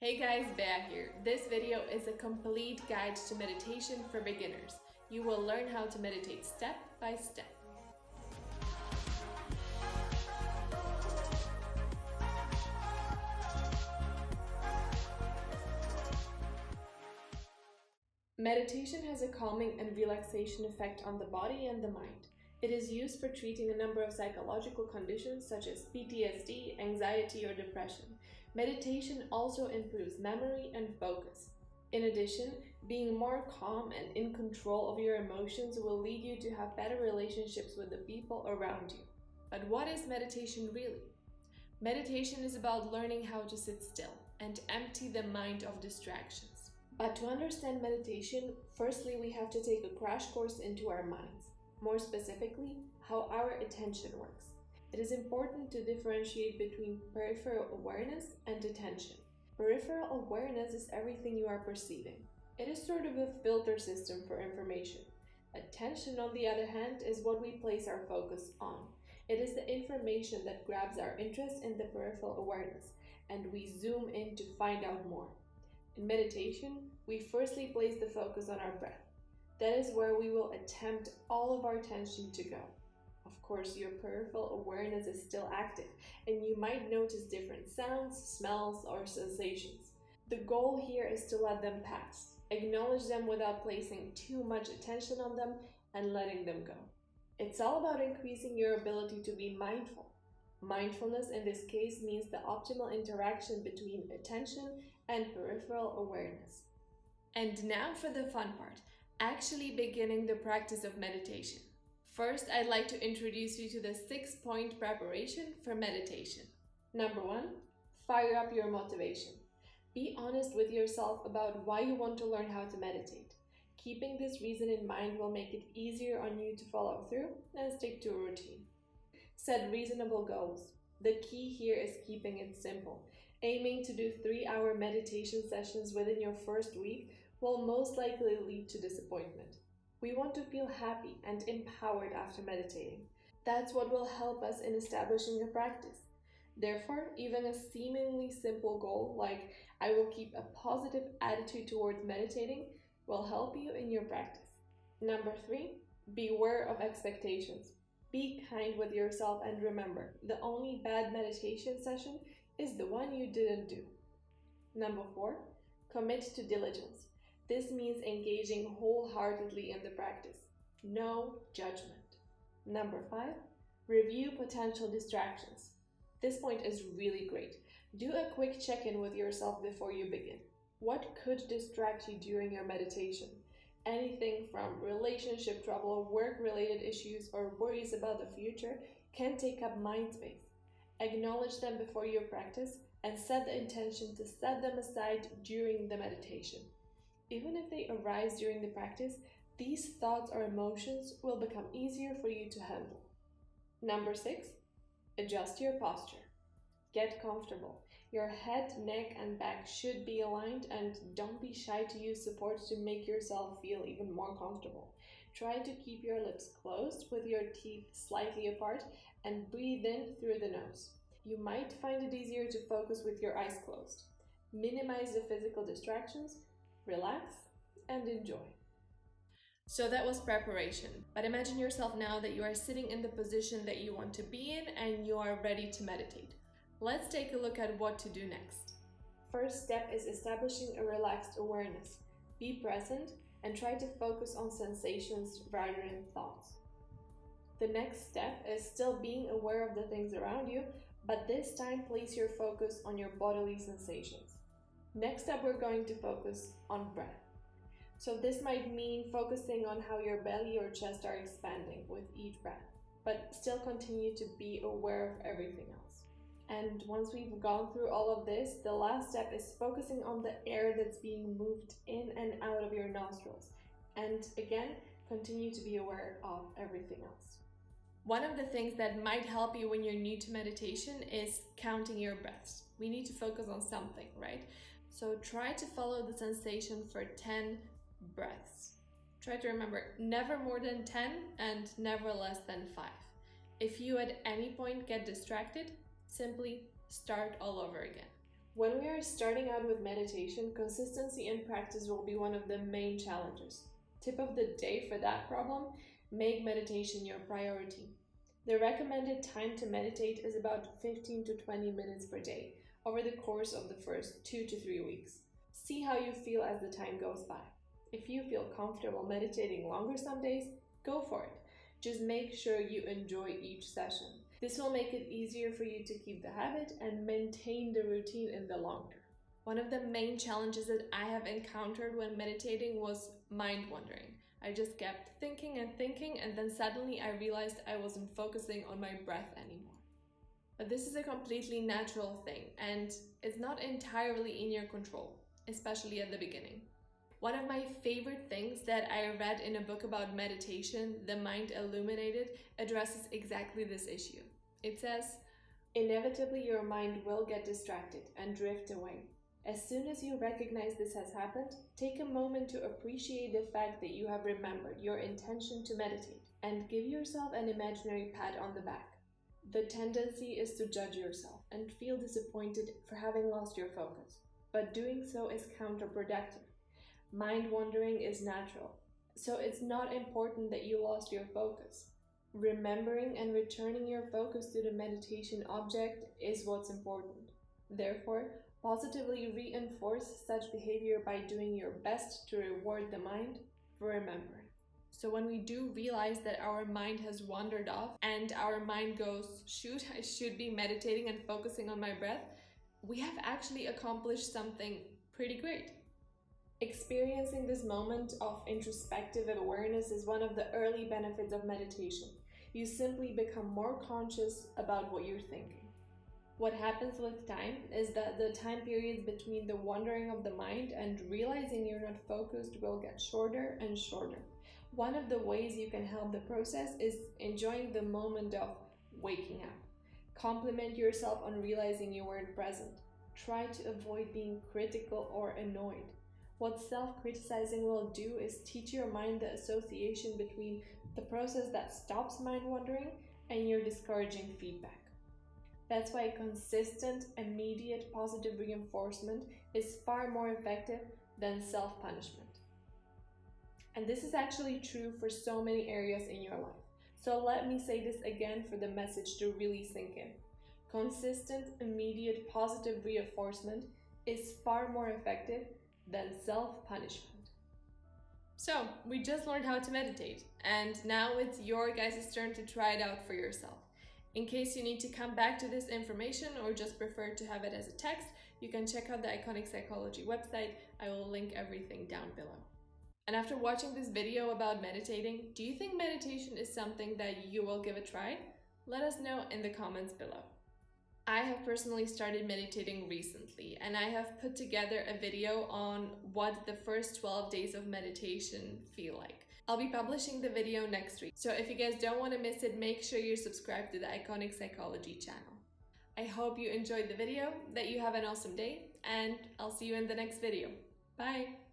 Hey guys, Bea here. This video is a complete guide to meditation for beginners. You will learn how to meditate step by step. Meditation has a calming and relaxation effect on the body and the mind. It is used for treating a number of psychological conditions such as PTSD, anxiety, or depression. Meditation also improves memory and focus. In addition, being more calm and in control of your emotions will lead you to have better relationships with the people around you. But what is meditation really? Meditation is about learning how to sit still and empty the mind of distractions. But to understand meditation, firstly we have to take a crash course into our minds. More specifically, how our attention works. It is important to differentiate between peripheral awareness and attention. Peripheral awareness is everything you are perceiving. It is sort of a filter system for information. Attention, on the other hand, is what we place our focus on. It is the information that grabs our interest in the peripheral awareness, and we zoom in to find out more. In meditation, we firstly place the focus on our breath. That is where we will attempt all of our attention to go. Of course, your peripheral awareness is still active, and you might notice different sounds, smells, or sensations. The goal here is to let them pass. Acknowledge them without placing too much attention on them and letting them go. It's all about increasing your ability to be mindful. Mindfulness in this case means the optimal interaction between attention and peripheral awareness. And now for the fun part. Actually beginning the practice of meditation. First, I'd like to introduce you to the 6-point preparation for meditation. Number 1, fire up your motivation. Be honest with yourself about why you want to learn how to meditate. Keeping this reason in mind will make it easier on you to follow through and stick to a routine. Set reasonable goals. The key here is keeping it simple. Aiming to do 3-hour meditation sessions within your first week will most likely lead to disappointment. We want to feel happy and empowered after meditating. That's what will help us in establishing a practice. Therefore, even a seemingly simple goal like I will keep a positive attitude towards meditating will help you in your practice. Number 3, beware of expectations. Be kind with yourself and remember, the only bad meditation session is the one you didn't do. Number 4, commit to diligence. This means engaging wholeheartedly in the practice. No judgment. Number 5, review potential distractions. This point is really great. Do a quick check-in with yourself before you begin. What could distract you during your meditation? Anything from relationship trouble, work-related issues, or worries about the future can take up mind space. Acknowledge them before your practice and set the intention to set them aside during the meditation. Even if they arise during the practice, these thoughts or emotions will become easier for you to handle. Number 6, adjust your posture. Get comfortable. Your head, neck, and back should be aligned, and don't be shy to use support to make yourself feel even more comfortable. Try to keep your lips closed with your teeth slightly apart and breathe in through the nose. You might find it easier to focus with your eyes closed. Minimize the physical distractions, relax, and enjoy. So that was preparation, but imagine yourself now that you are sitting in the position that you want to be in and you are ready to meditate. Let's take a look at what to do next. First step is establishing a relaxed awareness. Be present and try to focus on sensations rather than thoughts. The next step is still being aware of the things around you, but this time place your focus on your bodily sensations. Next up, we're going to focus on breath. So this might mean focusing on how your belly or chest are expanding with each breath, but still continue to be aware of everything else. And once we've gone through all of this, the last step is focusing on the air that's being moved in and out of your nostrils. And again, continue to be aware of everything else. One of the things that might help you when you're new to meditation is counting your breaths. We need to focus on something, right? So try to follow the sensation for 10 breaths. Try to remember never more than 10 and never less than 5. If you at any point get distracted, simply start all over again. When we are starting out with meditation, consistency and practice will be one of the main challenges. Tip of the day for that problem: make meditation your priority. The recommended time to meditate is about 15 to 20 minutes per day over the course of the first 2 to 3 weeks. See how you feel as the time goes by. If you feel comfortable meditating longer some days, go for it. Just make sure you enjoy each session. This will make it easier for you to keep the habit and maintain the routine in the long term. One of the main challenges that I have encountered when meditating was mind wandering. I just kept thinking, and then suddenly I realized I wasn't focusing on my breath anymore. But this is a completely natural thing, and it's not entirely in your control, especially at the beginning. One of my favorite things that I read in a book about meditation, The Mind Illuminated, addresses exactly this issue. It says, "Inevitably your mind will get distracted and drift away. As soon as you recognize this has happened, take a moment to appreciate the fact that you have remembered your intention to meditate and give yourself an imaginary pat on the back. The tendency is to judge yourself and feel disappointed for having lost your focus, but doing so is counterproductive. Mind wandering is natural, so it's not important that you lost your focus. Remembering and returning your focus to the meditation object is what's important. Therefore, positively reinforce such behavior by doing your best to reward the mind for remembering." So when we do realize that our mind has wandered off and our mind goes, "Shoot, I should be meditating and focusing on my breath," we have actually accomplished something pretty great. Experiencing this moment of introspective awareness is one of the early benefits of meditation. You simply become more conscious about what you're thinking. What happens with time is that the time periods between the wandering of the mind and realizing you're not focused will get shorter and shorter. One of the ways you can help the process is enjoying the moment of waking up. Compliment yourself on realizing you weren't present. Try to avoid being critical or annoyed. What self-criticizing will do is teach your mind the association between the process that stops mind wandering and your discouraging feedback. That's why consistent, immediate positive reinforcement is far more effective than self-punishment. And this is actually true for so many areas in your life. So let me say this again for the message to really sink in. Consistent, immediate positive reinforcement is far more effective than self-punishment. So, we just learned how to meditate, and now it's your guys' turn to try it out for yourself. In case you need to come back to this information or just prefer to have it as a text, you can check out the Iconic Psychology website. I will link everything down below. And after watching this video about meditating, do you think meditation is something that you will give a try? Let us know in the comments below. I have personally started meditating recently, and I have put together a video on what the first 12 days of meditation feel like. I'll be publishing the video next week, so if you guys don't want to miss it, make sure you're subscribed to the Iconic Psychology channel. I hope you enjoyed the video, that you have an awesome day, and I'll see you in the next video. Bye!